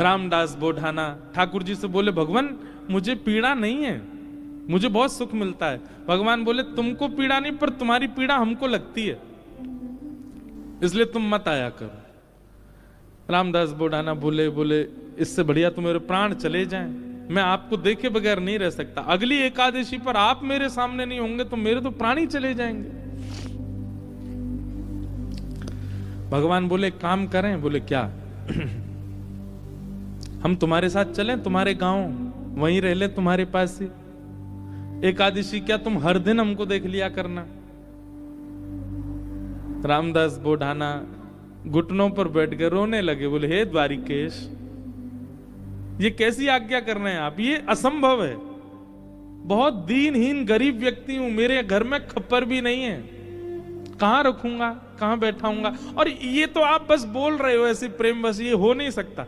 रामदास बोढ़ाना ठाकुर जी से बोले, भगवान मुझे पीड़ा नहीं है, मुझे बहुत सुख मिलता है। भगवान बोले, तुमको पीड़ा नहीं, पर तुम्हारी पीड़ा हमको लगती है, इसलिए तुम मत आया करो। रामदास बोढ़ाना बोले, इससे बढ़िया तो मेरे प्राण चले जाएं, मैं आपको देखे बगैर नहीं रह सकता। अगली एकादशी पर आप मेरे सामने नहीं होंगे तो मेरे तो प्राण ही चले जाएंगे। भगवान बोले, काम करें? बोले, क्या? हम तुम्हारे साथ चलें, तुम्हारे गांव, वहीं रह ले, तुम्हारे पास ही। एकादशी क्या तुम हर दिन हमको देख लिया करना। रामदास बोढ़ाना घुटनों पर बैठ कर रोने लगे, बोले, हे द्वारिकेश, ये कैसी आज्ञा कर रहे हैं आप? ये असंभव है, बहुत दीनहीन गरीब व्यक्ति हूं, मेरे घर में खप्पर भी नहीं है, कहां रखूंगा, कहां बैठाऊंगा? और ये तो आप बस बोल रहे हो ऐसे प्रेम बस, ये हो नहीं सकता।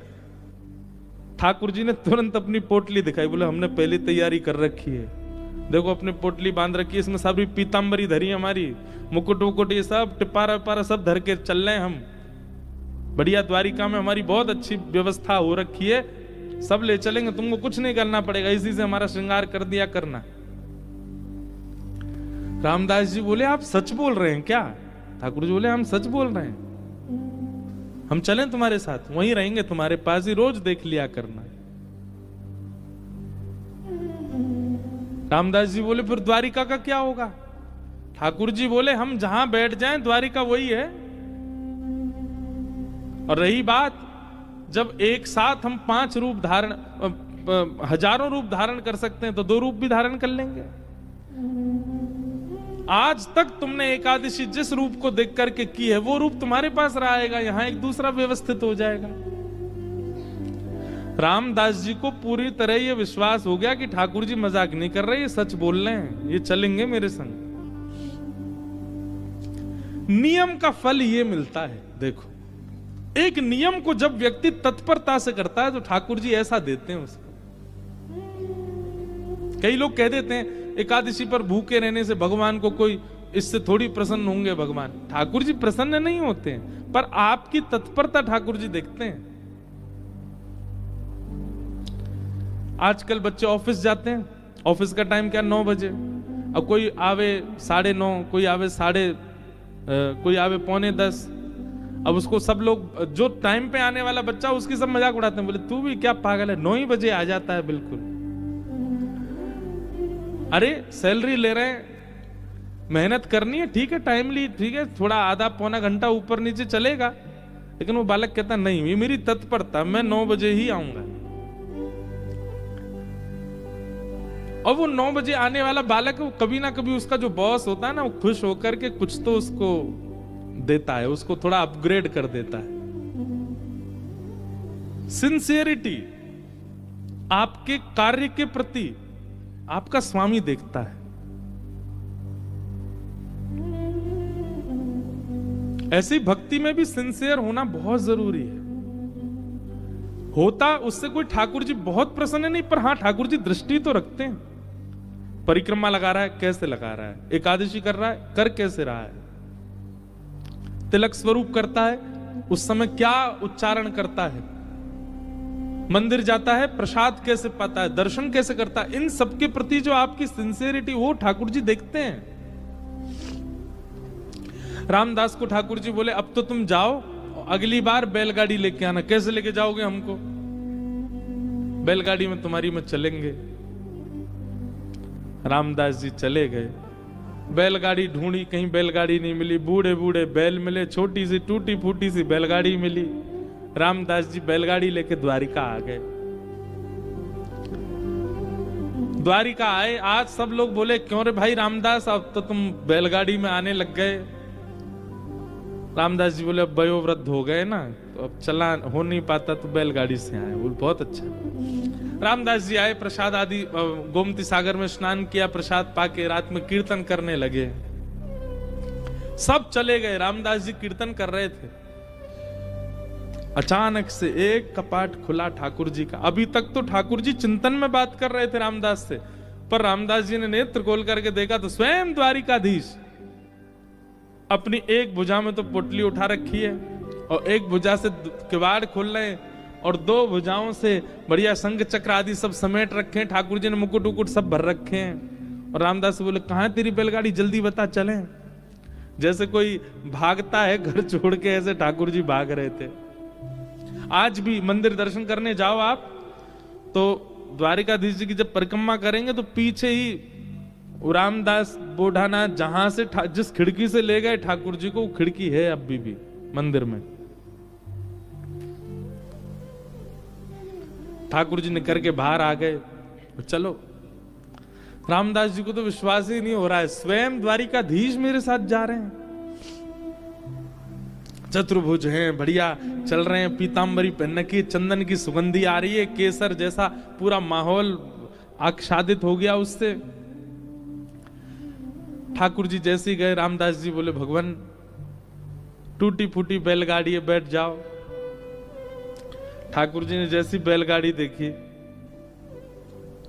ठाकुर जी ने तुरंत अपनी पोटली दिखाई, बोले, हमने पहली तैयारी कर रखी है, देखो अपनी पोटली बांध रखी है, इसमें सारी पीतांबरी धरी हमारी, मुकुट वुकुट ये सब टिपारा विपारा सब धर के चल रहे हैं हम। बढ़िया द्वारिका में हमारी बहुत अच्छी व्यवस्था हो रखी है, सब ले चलेंगे, तुमको कुछ नहीं करना पड़ेगा, इसी से हमारा श्रृंगार कर दिया करना। रामदास जी बोले, आप सच बोल रहे हैं क्या? ठाकुर जी बोले, हम सच बोल रहे हैं, हम चलें तुम्हारे साथ, वहीं रहेंगे, तुम्हारे पास ही, रोज देख लिया करना। रामदास जी बोले, फिर द्वारिका का क्या होगा? ठाकुर जी बोले, हम जहां बैठ जाएं द्वारिका वही है। और रही बात, जब एक साथ हम 5 रूप धारण, हजारों रूप धारण कर सकते हैं, तो 2 रूप भी धारण कर लेंगे। आज तक तुमने एकादशी जिस रूप को देख करके की है, वो रूप तुम्हारे पास रहेगा, यहां एक दूसरा व्यवस्थित हो जाएगा। रामदास जी को पूरी तरह यह विश्वास हो गया कि ठाकुर जी मजाक नहीं कर रहे, ये सच बोल रहे हैं, ये चलेंगे मेरे संग। नियम का फल ये मिलता है। देखो, एक नियम को जब व्यक्ति तत्परता से करता है तो ठाकुर जी ऐसा देते हैं उसको। कई लोग कह देते हैं एकादशी पर भूखे रहने से भगवान को कोई, इससे थोड़ी प्रसन्न होंगे भगवान। ठाकुर जी प्रसन्न नहीं होते हैं, पर आपकी तत्परता ठाकुर जी देखते हैं। आजकल बच्चे ऑफिस जाते हैं, ऑफिस का टाइम क्या 9 बजे, अब कोई आवे 9:30, कोई आवे कोई आवे 9:45। अब उसको सब लोग, जो टाइम पे आने वाला बच्चा, उसकी सब मजाक उड़ाते हैं, बोले तू भी क्या पागल है, 9 ही बजे आ जाता है बिल्कुल। अरे सैलरी ले रहे हैं, मेहनत करनी है, ठीक है, टाइमली, ठीक है, थोड़ा आधा पौना घंटा ऊपर नीचे चलेगा, लेकिन वो बालक कहता नहीं, ये मेरी तत्परता, मैं 9 बजे ही आऊंगा। और वो 9 बजे आने वाला बालक, वो कभी ना कभी उसका जो बॉस होता है ना, वो खुश होकर के कुछ तो उसको देता है, उसको थोड़ा अपग्रेड कर देता है। सिंसियरिटी, आपके कार्य के प्रति आपका स्वामी देखता है। ऐसी भक्ति में भी सिंसियर होना बहुत जरूरी है। होता उससे कोई ठाकुर जी बहुत प्रसन्न नहीं, पर हां ठाकुर जी दृष्टि तो रखते हैं। परिक्रमा लगा रहा है, कैसे लगा रहा है, एकादशी कर रहा है, कर कैसे रहा है, तिलक स्वरूप करता है, उस समय क्या उच्चारण करता है, मंदिर जाता है, प्रसाद कैसे पाता है, दर्शन कैसे करता है, इन सबके प्रति जो आपकी सिंसियरिटी, वो ठाकुर जी देखते हैं। रामदास को ठाकुर जी बोले, अब तो तुम जाओ, अगली बार बैलगाड़ी लेके आना। कैसे लेके जाओगे हमको? बैलगाड़ी में तुम्हारी में चलेंगे। रामदास जी चले गए, बैलगाड़ी ढूंढी, कहीं बैलगाड़ी नहीं मिली, बूढ़े बूढ़े बैल मिले, छोटी सी टूटी फूटी सी बैलगाड़ी मिली। रामदास जी बैलगाड़ी लेके द्वारिका आ गए। द्वारिका आए, आज सब लोग बोले, क्यों रे भाई रामदास, अब तो तुम बैलगाड़ी में आने लग गए। रामदास जी बोले, अब वयोवृद्ध हो गए ना, तो अब चला हो नहीं पाता, तो बैलगाड़ी से आए। बोले बहुत अच्छा। रामदास जी आए, प्रसाद आदि, गोमती सागर में स्नान किया, प्रसाद पाके रात में कीर्तन करने लगे। सब चले गए, रामदास जी कीर्तन कर रहे थे। अचानक से एक कपाट खुला ठाकुर जी का। अभी तक तो ठाकुर जी चिंतन में बात कर रहे थे रामदास से, पर रामदास जी ने नेत्र खोल करके देखा तो स्वयं द्वारिकाधीश अपनी एक भुजा में तो पोटली उठा रखी है और एक भुजा से किवाड़ खोल रहे हैं। और 2 भुजाओं से बढ़िया शंख चक्र आदि सब समेट रखे हैं। ठाकुर जी ने मुकुट उकुट सब भर रखे हैं। और रामदास बोले कहाँ है तेरी बैलगाड़ी, जल्दी बता चलें। जैसे कोई भागता है घर छोड़ के, ऐसे ठाकुर जी भाग रहे थे। आज भी मंदिर दर्शन करने जाओ आप तो द्वारिकाधीश जी की जब परिक्रमा करेंगे तो पीछे ही रामदास बोढ़ाना जहां से जिस खिड़की से ले गए ठाकुर जी को, वो खिड़की है अभी भी मंदिर में। ठाकुर जी निकल के बाहर आ गए। चलो, रामदास जी को तो विश्वास ही नहीं हो रहा है, स्वयं द्वारिकाधीश मेरे साथ जा रहे हैं। चतुर्भुज हैं, बढ़िया चल रहे हैं, पीतांबरी पहन की, चंदन की सुगंधी आ रही है, केसर जैसा पूरा माहौल आच्छादित हो गया उससे। ठाकुर जी जैसे ही गए, रामदास जी बोले भगवान टूटी फूटी बैलगाड़ी है, बैठ जाओ। ठाकुर जी ने जैसी बैलगाड़ी देखी,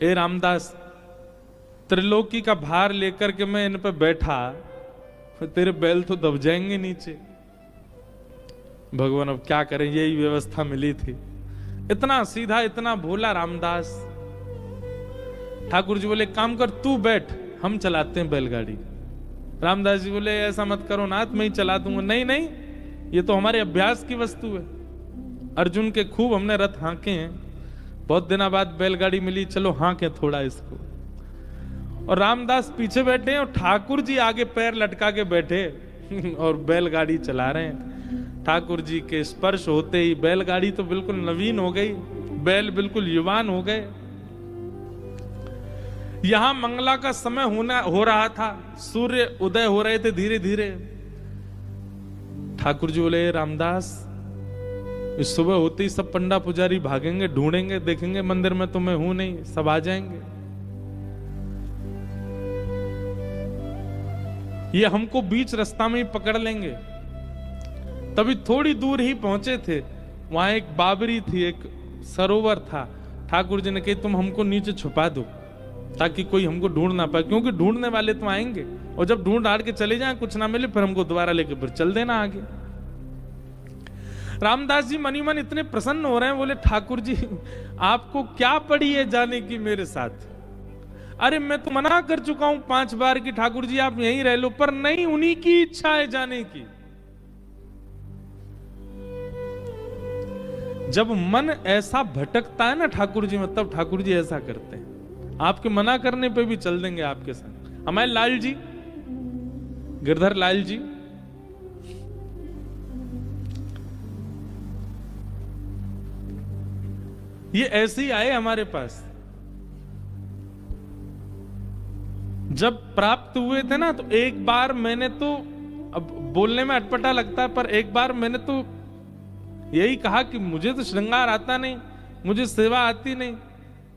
ए रामदास त्रिलोकी का भार लेकर के मैं इन पे बैठा, तेरे बैल तो दब जाएंगे नीचे। भगवान अब क्या करें, यही व्यवस्था मिली थी। इतना सीधा, इतना भोला रामदास। ठाकुर जी बोले काम कर, तू बैठ, हम चलाते हैं बैलगाड़ी। रामदास जी बोले ऐसा मत करो नाथ, मैं ही चला दूंगा। नहीं नहीं, ये तो हमारे अभ्यास की वस्तु है। अर्जुन के खूब हमने रथ हाँके हैं, बहुत दिनों बाद बैलगाड़ी मिली, चलो हाँके थोड़ा इसको। और रामदास पीछे बैठे हैं और ठाकुर जी आगे पैर लटका के बैठे और बैलगाड़ी चला रहे हैं। ठाकुर जी के स्पर्श होते ही बैलगाड़ी तो बिल्कुल नवीन हो गई, बैल बिल्कुल युवान हो गए। यहां मंगला का समय हो रहा था, सूर्य उदय हो रहे थे धीरे धीरे। ठाकुर जी बोले रामदास, इस सुबह होते ही सब पंडा पुजारी भागेंगे, ढूंढेंगे, देखेंगे मंदिर में तो मैं हूं नहीं, सब आ जाएंगे। ये हमको बीच रास्ता में ही पकड़ लेंगे। तभी थोड़ी दूर ही पहुंचे थे, वहां एक बाबरी थी, एक सरोवर था। ठाकुर जी ने कही तुम हमको नीचे छुपा दो ताकि कोई हमको ढूंढ ना पाए, क्योंकि ढूंढने वाले तो आएंगे और जब ढूंढ हार के चले जाएं, कुछ ना मिले, फिर हमको दोबारा लेके फिर चल देना आगे। रामदास जी मनी मन इतने प्रसन्न हो रहे हैं, बोले ठाकुर जी आपको क्या पड़ी है जाने की मेरे साथ? अरे मैं तो मना कर चुका हूं 5 बार कि ठाकुर जी आप यहीं रह लो, पर नहीं, उन्हीं की इच्छा है जाने की। जब मन ऐसा भटकता है ना ठाकुर जी में, तब ठाकुर जी ऐसा करते हैं। आपके मना करने पे भी चल देंगे आपके साथ। हमारे लाल जी, गिरधर लाल जी, ये ऐसे ही आए हमारे पास। जब प्राप्त हुए थे ना, तो एक बार मैंने तो, अब बोलने में अटपटा लगता है, पर एक बार मैंने तो यही कहा कि मुझे तो श्रृंगार आता नहीं, मुझे सेवा आती नहीं,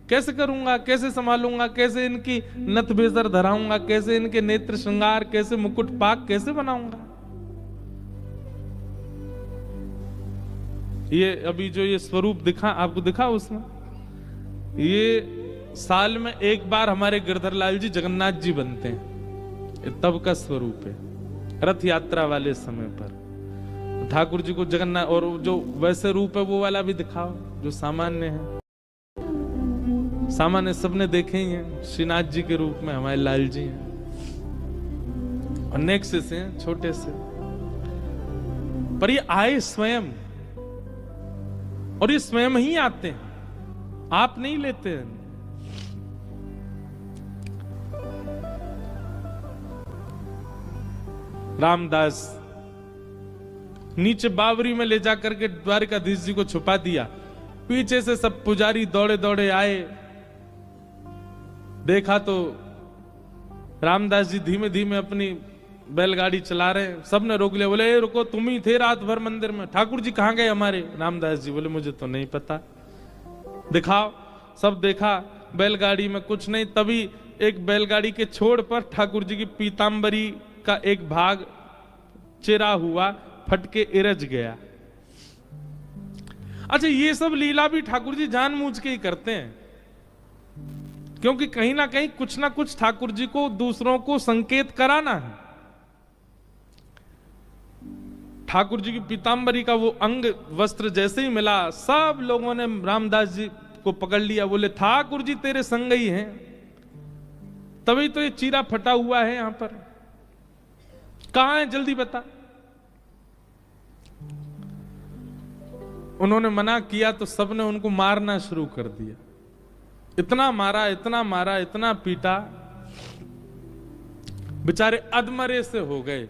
कैसे करूंगा, कैसे संभालूंगा, कैसे इनकी नथ बेसर धराऊंगा, कैसे इनके नेत्र श्रृंगार, कैसे मुकुट पाक कैसे बनाऊंगा। ये अभी जो ये स्वरूप दिखा आपको, दिखा उसमें, ये साल में एक बार हमारे गिरधर लाल जी जगन्नाथ जी बनते हैं, ये तब का स्वरूप है, रथ यात्रा वाले समय पर। ठाकुर जी को जगन्नाथ, और जो वैसे रूप है वो वाला भी दिखाओ जो सामान्य है। सामान्य सबने देखे ही हैं, श्रीनाथ जी के रूप में हमारे लाल जी हैं, और नेक्स्ट से हैं छोटे से, पर ये आए स्वयं, और ये स्वयं ही आते हैं, आप नहीं लेते हैं। रामदास नीचे बावरी में ले जाकर के द्वारिकाधीश जी को छुपा दिया। पीछे से सब पुजारी दौड़े दौड़े आए, देखा तो रामदास जी धीमे धीमे अपनी बैलगाड़ी चला रहे हैं। सबने रोक लिया, बोले ए रुको, तुम ही थे रात भर मंदिर में, ठाकुर जी कहां गए हमारे? रामदास जी बोले मुझे तो नहीं पता, दिखाओ। सब देखा, बैलगाड़ी में कुछ नहीं। तभी एक बैलगाड़ी के छोड़ पर ठाकुर जी की पीतांबरी का एक भाग चिरा हुआ फटके इरज गया। अच्छा, ये सब लीला भी ठाकुर जी जानबूझ के ही करते हैं, क्योंकि कहीं ना कहीं कुछ ना कुछ ठाकुर जी को दूसरों को संकेत कराना है। ठाकुर जी की पीतांबरी का वो अंग वस्त्र जैसे ही मिला, सब लोगों ने रामदास जी को पकड़ लिया, बोले ठाकुर जी तेरे संग ही हैं, तभी तो ये चीरा फटा हुआ है यहां पर, कहां है जल्दी बता। उन्होंने मना किया तो सबने उनको मारना शुरू कर दिया, इतना मारा इतना मारा इतना पीटा, बेचारे अधमरे से हो गए,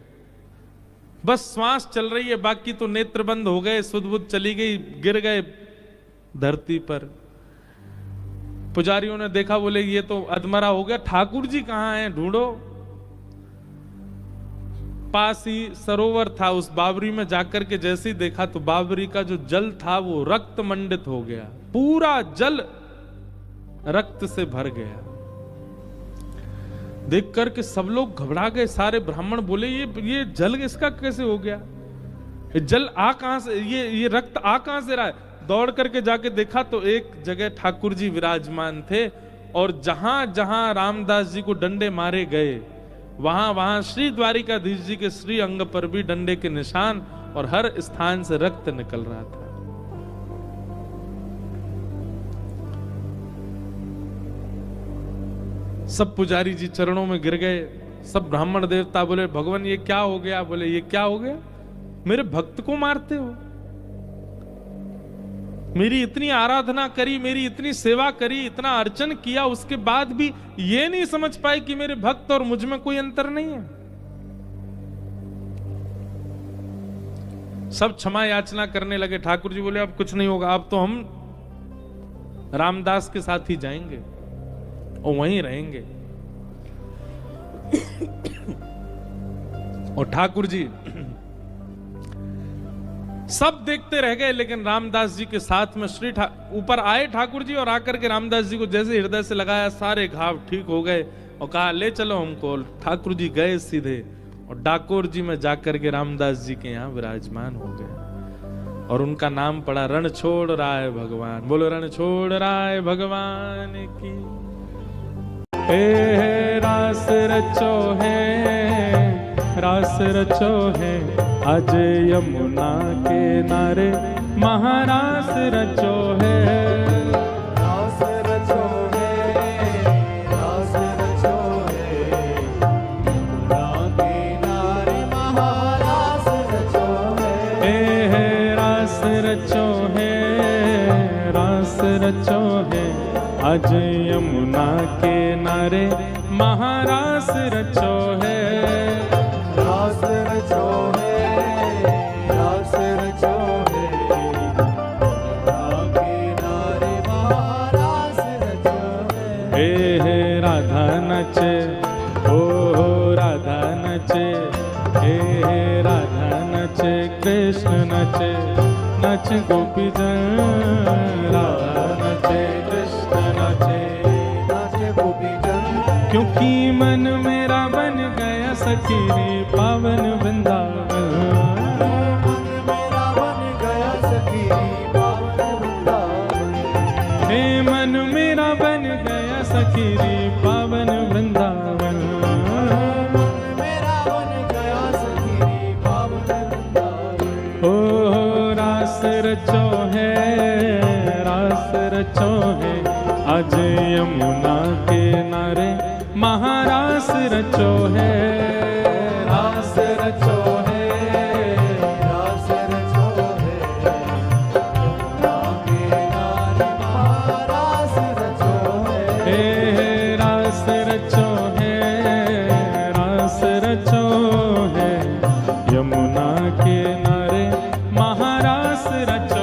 बस श्वास चल रही है, बाकी तो नेत्र बंद हो गए, सुध बुध चली गई, गिर गए धरती पर। पुजारियों ने देखा, बोले ये तो अधमरा हो गया, ठाकुर जी कहां हैं, ढूंढो। पास ही सरोवर था, उस बावरी में जाकर के जैसे ही देखा तो बावरी का जो जल था वो रक्त मंडित हो गया, पूरा जल रक्त से भर गया। देख करके सब लोग घबरा गए, सारे ब्राह्मण बोले ये जल इसका कैसे हो गया, ये जल आ कहां से, ये रक्त आ कहां से रहा है। दौड़ करके जाके देखा तो एक जगह ठाकुर जी विराजमान थे, और जहां जहां रामदास जी को डंडे मारे गए वहां वहां श्री द्वारिकाधीश जी के श्री अंग पर भी डंडे के निशान, और हर स्थान से रक्त निकल रहा था। सब पुजारी जी चरणों में गिर गए, सब ब्राह्मण देवता बोले भगवान ये क्या हो गया, बोले ये क्या हो गया, मेरे भक्त को मारते हो, मेरी इतनी आराधना करी, मेरी इतनी सेवा करी, इतना अर्चन किया, उसके बाद भी ये नहीं समझ पाए कि मेरे भक्त और मुझ में कोई अंतर नहीं है। सब क्षमा याचना करने लगे। ठाकुर जी बोले अब कुछ नहीं होगा, अब तो हम रामदास के साथ ही जाएंगे और वहीं रहेंगे। और ठाकुर जी सब देखते रह गए, लेकिन रामदास जी के साथ में ऊपर आए ठाकुर जी, और आकर के रामदास जी को जैसे हृदय से लगाया, सारे घाव ठीक हो गए, और कहा ले चलो हमको। ठाकुर जी गए सीधे और डाकोर जी में जाकर के रामदास जी के यहाँ विराजमान हो गए, और उनका नाम पड़ा रणछोड़ राय भगवान। बोलो रणछोड़ राय भगवान की। रास रचो है, रास रचो है, आज यमुना के नारे महारास रचो है। रास रचो है, रास रचो है, यमुना के नारे महारास रचो है। रास रचो है, रास रचो है, आज यमुना के नारे महारास रचो है। रास रचो है, रास रचो है, यमुना के नारे महारास रचो है। हे राधा नचे, ओ राधा नचे, हे राधा नचे, कृष्ण नचे, नच गोपी जन, राधा नचे, कृष्ण नचे, नाच गोपी जन। क्योंकि मन मेरा बन गया सखी रे पावन वृंदावन। मन मेरा बन गया सखी पावन वृंदावन। हे मन मेरा बन गया सखी रे पावन वृंदावन। मन मेरा बन गया सखी पावन वृंदावन। ओ रास रचो है, रास रचो है, आज यमुना के नारे महारास रचो है। रास रचो है, रास रचो है, यमुना के नारे महारास रचो है। हे रास रचो है, रास रचो है, यमुना के नारे महारास रचो